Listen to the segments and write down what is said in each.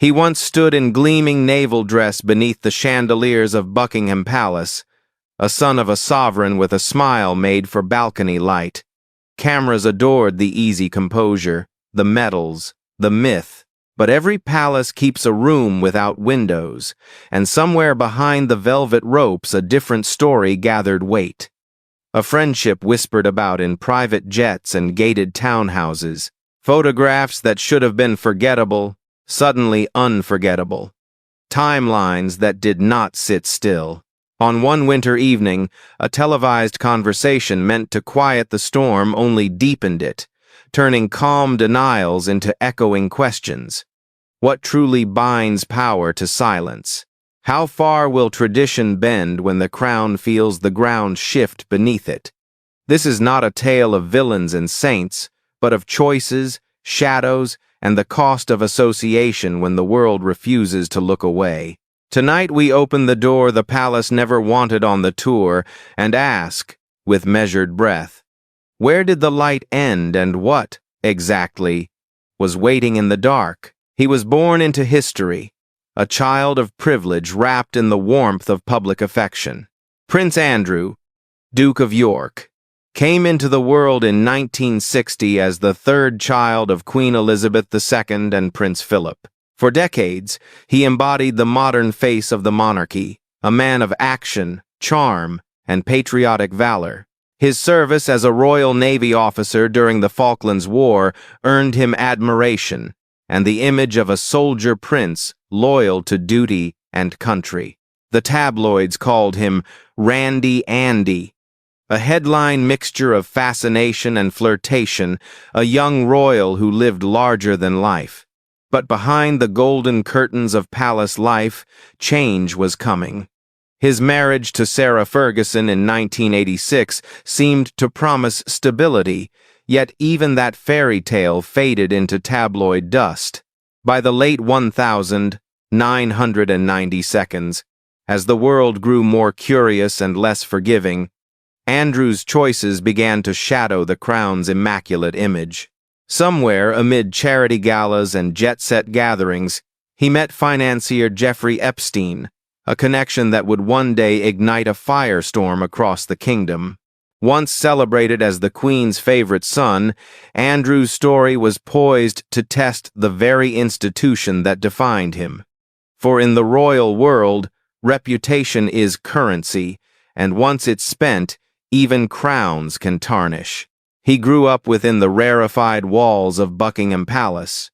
He once stood in gleaming naval dress beneath the chandeliers of Buckingham Palace, a son of a sovereign with a smile made for balcony light. Cameras adored the easy composure, the medals, the myth, but every palace keeps a room without windows, and somewhere behind the velvet ropes a different story gathered weight. A friendship whispered about in private jets and gated townhouses, photographs that should have been forgettable, suddenly unforgettable. Timelines that did not sit still. On one winter evening, a televised conversation meant to quiet the storm only deepened it, turning calm denials into echoing questions. What truly binds power to silence? How far will tradition bend when the crown feels the ground shift beneath it? This is not a tale of villains and saints, but of choices, shadows, and the cost of association when the world refuses to look away. Tonight we open the door the palace never wanted on the tour and ask, with measured breath, where did the light end and what, exactly, was waiting in the dark? He was born into history, a child of privilege wrapped in the warmth of public affection. Prince Andrew, Duke of York, came into the world in 1960 as the third child of Queen Elizabeth II and Prince Philip. For decades, he embodied the modern face of the monarchy, a man of action, charm, and patriotic valor. His service as a Royal Navy officer during the Falklands War earned him admiration, and the image of a soldier prince loyal to duty and country. The tabloids called him Randy Andy, a headline mixture of fascination and flirtation, a young royal who lived larger than life. But behind the golden curtains of palace life, change was coming. His marriage to Sarah Ferguson in 1986 seemed to promise stability, yet even that fairy tale faded into tabloid dust. By the late 1990 seconds, as the world grew more curious and less forgiving, Andrew's choices began to shadow the crown's immaculate image. Somewhere amid charity galas and jet-set gatherings, he met financier Jeffrey Epstein, a connection that would one day ignite a firestorm across the kingdom. Once celebrated as the Queen's favorite son, Andrew's story was poised to test the very institution that defined him. For in the royal world, reputation is currency, and once it's spent, even crowns can tarnish. He grew up within the rarefied walls of Buckingham Palace,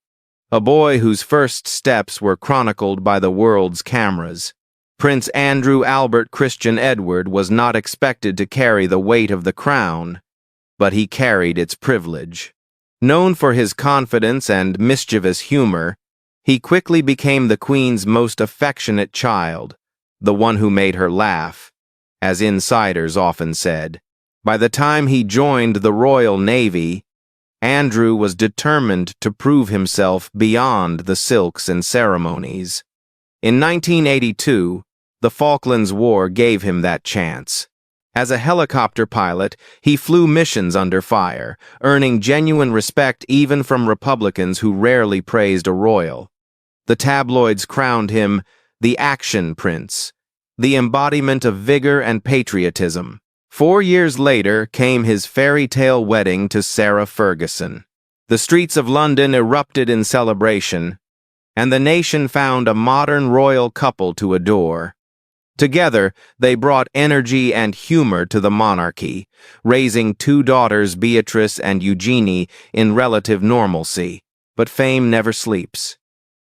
a boy whose first steps were chronicled by the world's cameras. Prince Andrew Albert Christian Edward was not expected to carry the weight of the crown, but he carried its privilege. Known for his confidence and mischievous humor, he quickly became the Queen's most affectionate child, the one who made her laugh, as insiders often said. By the time he joined the Royal Navy, Andrew was determined to prove himself beyond the silks and ceremonies. In 1982, the Falklands War gave him that chance. As a helicopter pilot, he flew missions under fire, earning genuine respect even from Republicans who rarely praised a royal. The tabloids crowned him the Action Prince, the embodiment of vigor and patriotism. 4 years later came his fairy tale wedding to Sarah Ferguson. The streets of London erupted in celebration, and the nation found a modern royal couple to adore. Together, they brought energy and humor to the monarchy, raising 2 daughters, Beatrice and Eugenie, in relative normalcy. But fame never sleeps.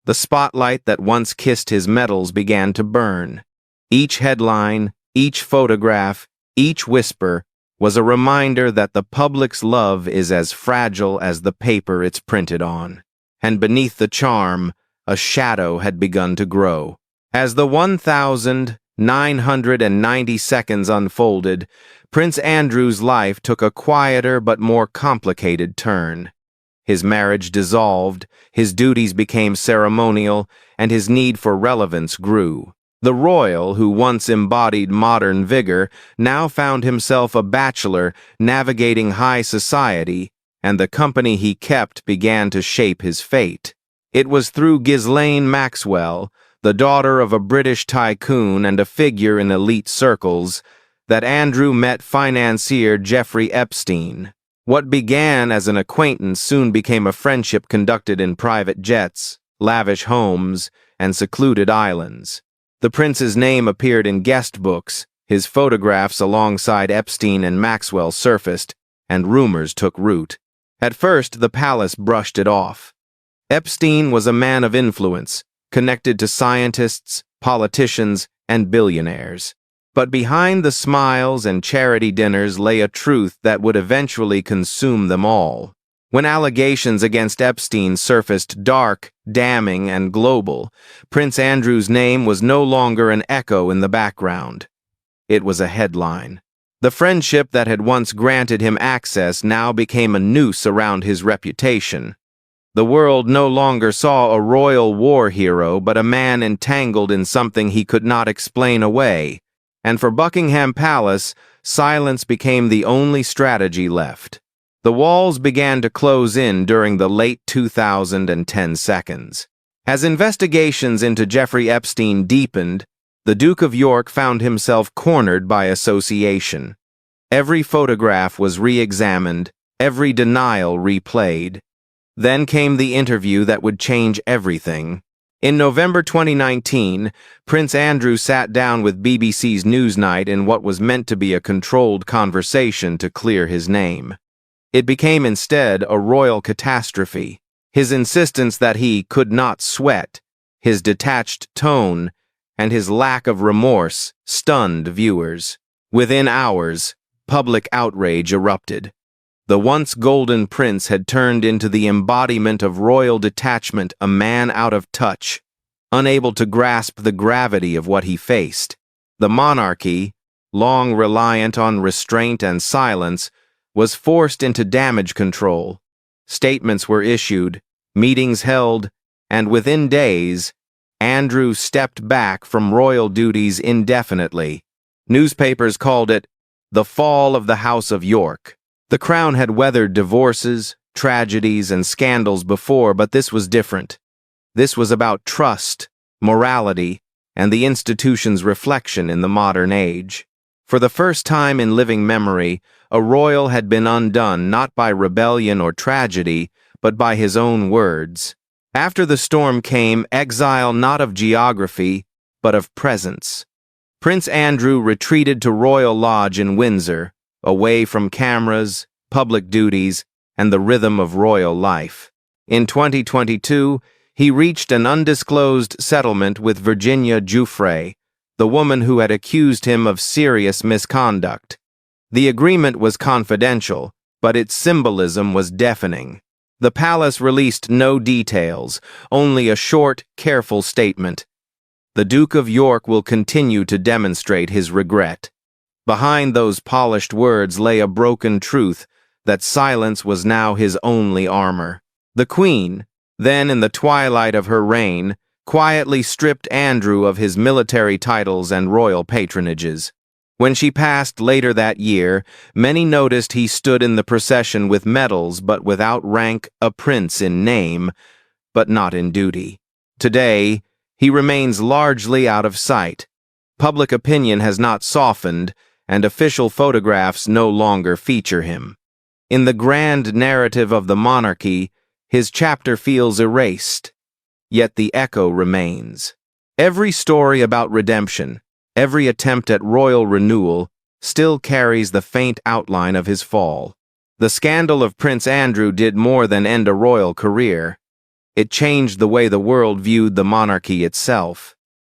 The spotlight that once kissed his medals began to burn. Each headline, each photograph, each whisper was a reminder that the public's love is as fragile as the paper it's printed on. And beneath the charm, a shadow had begun to grow. As the 1,990 seconds unfolded, Prince Andrew's life took a quieter but more complicated turn. His marriage dissolved, his duties became ceremonial, and his need for relevance grew. The royal, who once embodied modern vigor, now found himself a bachelor navigating high society, and the company he kept began to shape his fate. It was through Ghislaine Maxwell, the daughter of a British tycoon and a figure in elite circles, that Andrew met financier Jeffrey Epstein. What began as an acquaintance soon became a friendship conducted in private jets, lavish homes, and secluded islands. The prince's name appeared in guest books, his photographs alongside Epstein and Maxwell surfaced, and rumors took root. At first, the palace brushed it off. Epstein was a man of influence, connected to scientists, politicians, and billionaires. But behind the smiles and charity dinners lay a truth that would eventually consume them all. When allegations against Epstein surfaced dark, damning, and global, Prince Andrew's name was no longer an echo in the background. It was a headline. The friendship that had once granted him access now became a noose around his reputation. The world no longer saw a royal war hero but a man entangled in something he could not explain away. And for Buckingham Palace, silence became the only strategy left. The walls began to close in during the late 2010 seconds. As investigations into Jeffrey Epstein deepened, the Duke of York found himself cornered by association. Every photograph was re-examined, every denial replayed. Then came the interview that would change everything. In November 2019, Prince Andrew sat down with BBC's Newsnight in what was meant to be a controlled conversation to clear his name. It became instead a royal catastrophe. His insistence that he could not sweat, his detached tone, and his lack of remorse stunned viewers. Within hours, public outrage erupted. The once golden prince had turned into the embodiment of royal detachment, a man out of touch, unable to grasp the gravity of what he faced. The monarchy, long reliant on restraint and silence, was forced into damage control. Statements were issued, meetings held, and within days, Andrew stepped back from royal duties indefinitely. Newspapers called it the fall of the House of York. The crown had weathered divorces, tragedies, and scandals before, but this was different. This was about trust, morality, and the institution's reflection in the modern age. For the first time in living memory, a royal had been undone not by rebellion or tragedy, but by his own words. After the storm came exile not of geography, but of presence. Prince Andrew retreated to Royal Lodge in Windsor, away from cameras, public duties, and the rhythm of royal life. In 2022, he reached an undisclosed settlement with Virginia Giuffre, the woman who had accused him of serious misconduct. The agreement was confidential, but its symbolism was deafening. The palace released no details, only a short, careful statement. The Duke of York will continue to demonstrate his regret. Behind those polished words lay a broken truth that silence was now his only armor. The Queen, then in the twilight of her reign, quietly stripped Andrew of his military titles and royal patronages. When she passed later that year, many noticed he stood in the procession with medals but without rank, a prince in name, but not in duty. Today, he remains largely out of sight. Public opinion has not softened, and official photographs no longer feature him. In the grand narrative of the monarchy, his chapter feels erased, yet the echo remains. Every story about redemption, every attempt at royal renewal, still carries the faint outline of his fall. The scandal of Prince Andrew did more than end a royal career. It changed the way the world viewed the monarchy itself.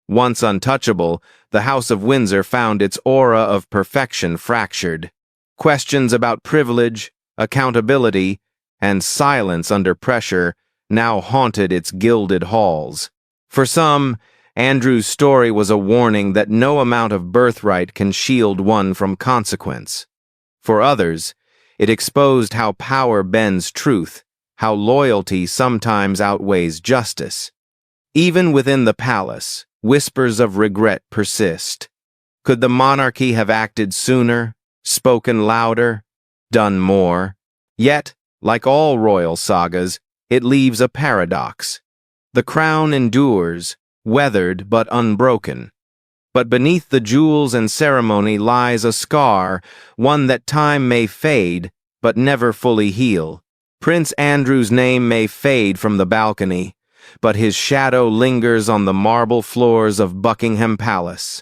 Once untouchable, the House of Windsor found its aura of perfection fractured. Questions about privilege, accountability, and silence under pressure now haunted its gilded halls. For some, Andrew's story was a warning that no amount of birthright can shield one from consequence. For others, it exposed how power bends truth, how loyalty sometimes outweighs justice. Even within the palace, whispers of regret persist. Could the monarchy have acted sooner, spoken louder, done more? Yet, like all royal sagas, it leaves a paradox. The crown endures, weathered but unbroken. But beneath the jewels and ceremony lies a scar, one that time may fade, but never fully heal. Prince Andrew's name may fade from the balcony, but his shadow lingers on the marble floors of Buckingham Palace,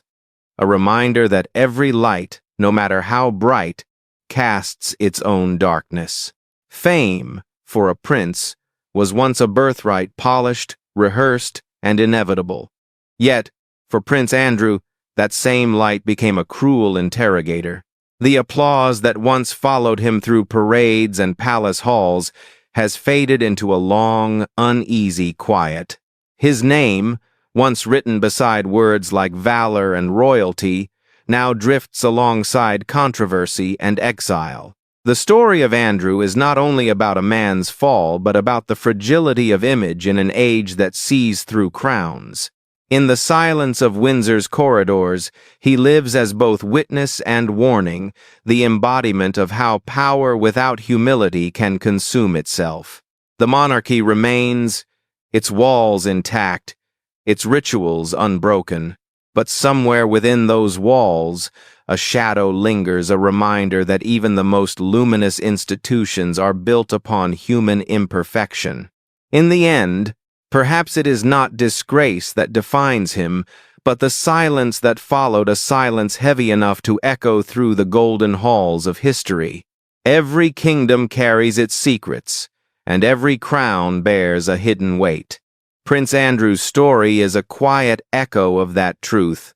a reminder that every light, no matter how bright, casts its own darkness. Fame, for a prince, was once a birthright polished, rehearsed, and inevitable. Yet, for Prince Andrew, that same light became a cruel interrogator. The applause that once followed him through parades and palace halls has faded into a long, uneasy quiet. His name, once written beside words like valor and royalty, now drifts alongside controversy and exile. The story of Andrew is not only about a man's fall, but about the fragility of image in an age that sees through crowns. In the silence of Windsor's corridors, he lives as both witness and warning, the embodiment of how power without humility can consume itself. The monarchy remains, its walls intact, its rituals unbroken, but somewhere within those walls, a shadow lingers, a reminder that even the most luminous institutions are built upon human imperfection. In the end, perhaps it is not disgrace that defines him, but the silence that followed, a silence heavy enough to echo through the golden halls of history. Every kingdom carries its secrets, and every crown bears a hidden weight. Prince Andrew's story is a quiet echo of that truth,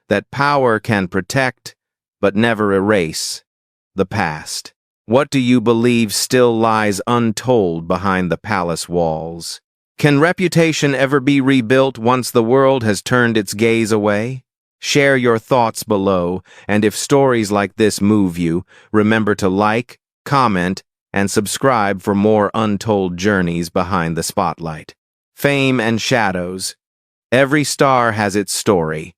that power can protect, but never erase, the past. What do you believe still lies untold behind the palace walls? Can reputation ever be rebuilt once the world has turned its gaze away? Share your thoughts below, and if stories like this move you, remember to like, comment, and subscribe for more untold journeys behind the spotlight. Fame and shadows. Every star has its story.